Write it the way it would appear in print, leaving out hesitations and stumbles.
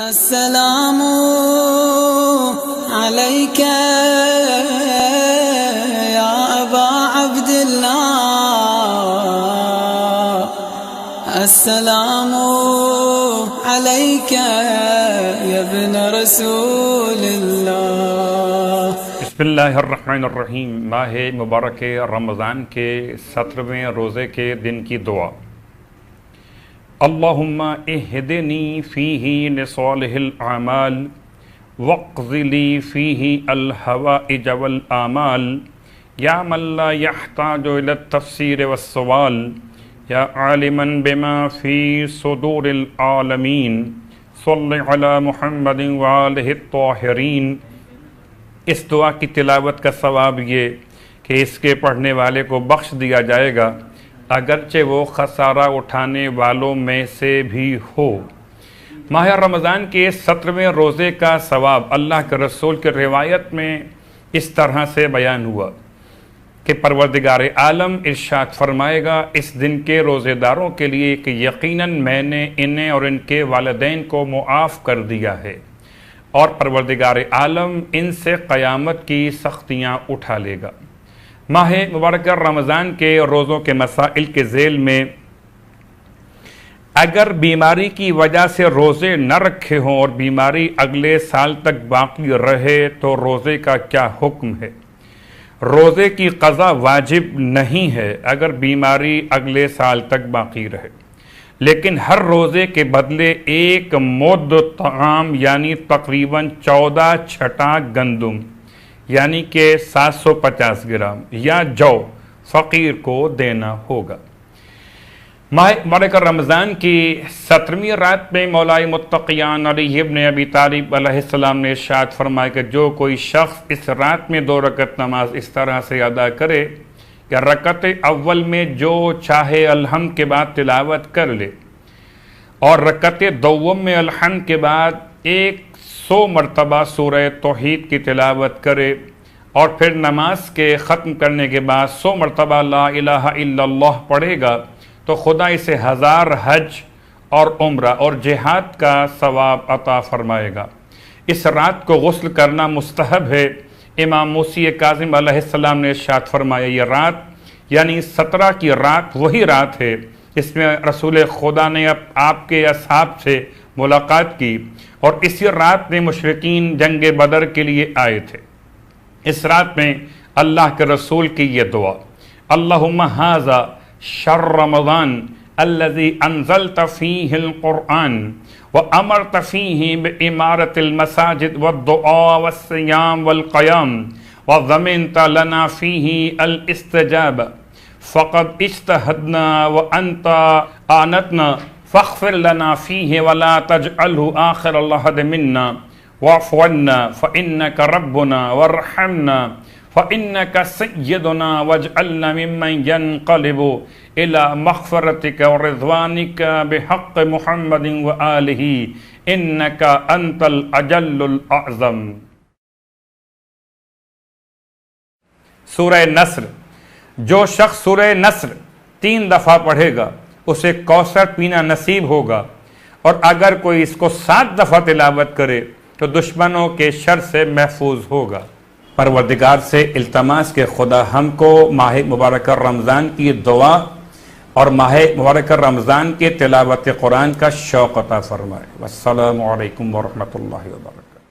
अस्सलामु अलैका या अबा अब्दुल्लाह, अस्सलामु अलैका या इब्न रसूलिल्लाह। बिस्मिल्लाहिर्रहमानिर्रहीम। माह मुबारक रमज़ान के 17वें रोज़े के दिन की दुआ। अल्लाहुम्मा इहदिनी फ़ीही लिसालिहिल अमाल वक़्ज़िली फ़ीही अल हवाइज वल आमाल या मन ला यहताजु इला तफ़सीर वस्सवाल या आलिमन बिमा फ़ी सुदूरिल आलमीन सल्लि अला मुहम्मदिन व आलिहि त्ताहिरीन। इस दुआ की तिलावत का सवाब ये कि इसके पढ़ने वाले को बख्श दिया जाएगा, अगरचे वो खसारा उठाने वालों में से भी हो। माह रमज़ान के 17वें रोज़े का सवाब अल्लाह के रसूल के रिवायत में इस तरह से बयान हुआ कि परवरदिगार आलम इरशाद फरमाएगा, इस दिन के रोज़ेदारों के लिए कि यकीनन मैंने इन्हें और इनके वालिदैन को मुआफ़ कर दिया है और परवरदिगार आलम इनसे क़यामत की सख्तियाँ उठा लेगा। माह मुबारक रमज़ान के रोज़ों के मसाइल के ज़ेल में, अगर बीमारी की वजह से रोज़े न रखे हों और बीमारी अगले साल तक बाकी रहे तो रोज़े का क्या हुक्म है। रोज़े की क़ज़ा वाजिब नहीं है अगर बीमारी अगले साल तक बाकी रहे, लेकिन हर रोज़े के बदले एक मुद्द ताम यानी तकरीबन 14 छटा गंदुम यानी कि 750 ग्राम या जौ फ़कीर को देना होगा। माह मुबारक रमज़ान की 17वीं रात में मौलाए मुत्तक़ियान अली इब्न अबी तालिब अलैहिस्सलाम ने इरशाद फरमाया कि जो कोई शख्स इस रात में 2 रकत नमाज इस तरह से अदा करे कि रकत अव्वल में जो चाहे अलहम्द के बाद तिलावत कर ले और रकत दोम में अलहम्द के बाद 100 मरतबा सूरह तौहीद की तिलावत करे और फिर नमाज के ख़त्म करने के बाद 100 मरतबा ला इलाहा इल्लल्लाह पढ़ेगा तो खुदा इसे 1000 हज और उम्रा और जिहाद का सवाब अता फरमाएगा। इस रात को गुस्ल करना मुस्तहब है। इमाम मूसी काज़िम अलैहिस्सलाम ने इरशाद फरमाया, ये रात यानी 17 की रात वही रात है जिसमें रसूल खुदा ने आपके असहाब से मुलाकात की और इसी रात में मुशरिकीन जंग बदर के लिए आए थे। इस रात में अल्लाह के रसूल की ये दुआ, अल्लाहुम्मा हाज़ा शर रमज़ान अल्लज़ी अंज़लत फ़ीहिल क़ुरआन व अमरत फ़ीहि बिइमारतिल मसाजिद वद्दुआ वस्सियाम वल्क़याम व ज़मनत लना फ़ीहि अल इस्तिजाब फ़क़द इज्तहदना व अंत आनतना फ़ग़फ़िर लना फ़ीहि वला तजअलहु आख़िर अल-अहद मिन्ना वअफ़ु अन्ना फ़इन्नका रब्बुना वरहमना फ़इन्नका सय्यदुना वजअलना मिम्मन यनक़लिबु इला मग़फ़िरतिका व रिज़वानिका बिहक़्क़ि मुहम्मदिन व आलिहि इन्नका अंतल अजल्लुल अअज़म। सूरह नस्र। जो शख्स सूरह नस्र 3 दफ़ा पढ़ेगा उसे कौसर पीना नसीब होगा और अगर कोई इसको 7 दफ़ा तिलावत करे तो दुश्मनों के शर से महफूज होगा। परवरदिगार से इल्तमास के खुदा हमको माह मुबारक रमज़ान की दुआ और माह मुबारक रमज़ान के तिलावत कुरान का शौक़ अता फरमाए। वस्सलामु अलैकुम व रहमतुल्लाहि व बरकातहू।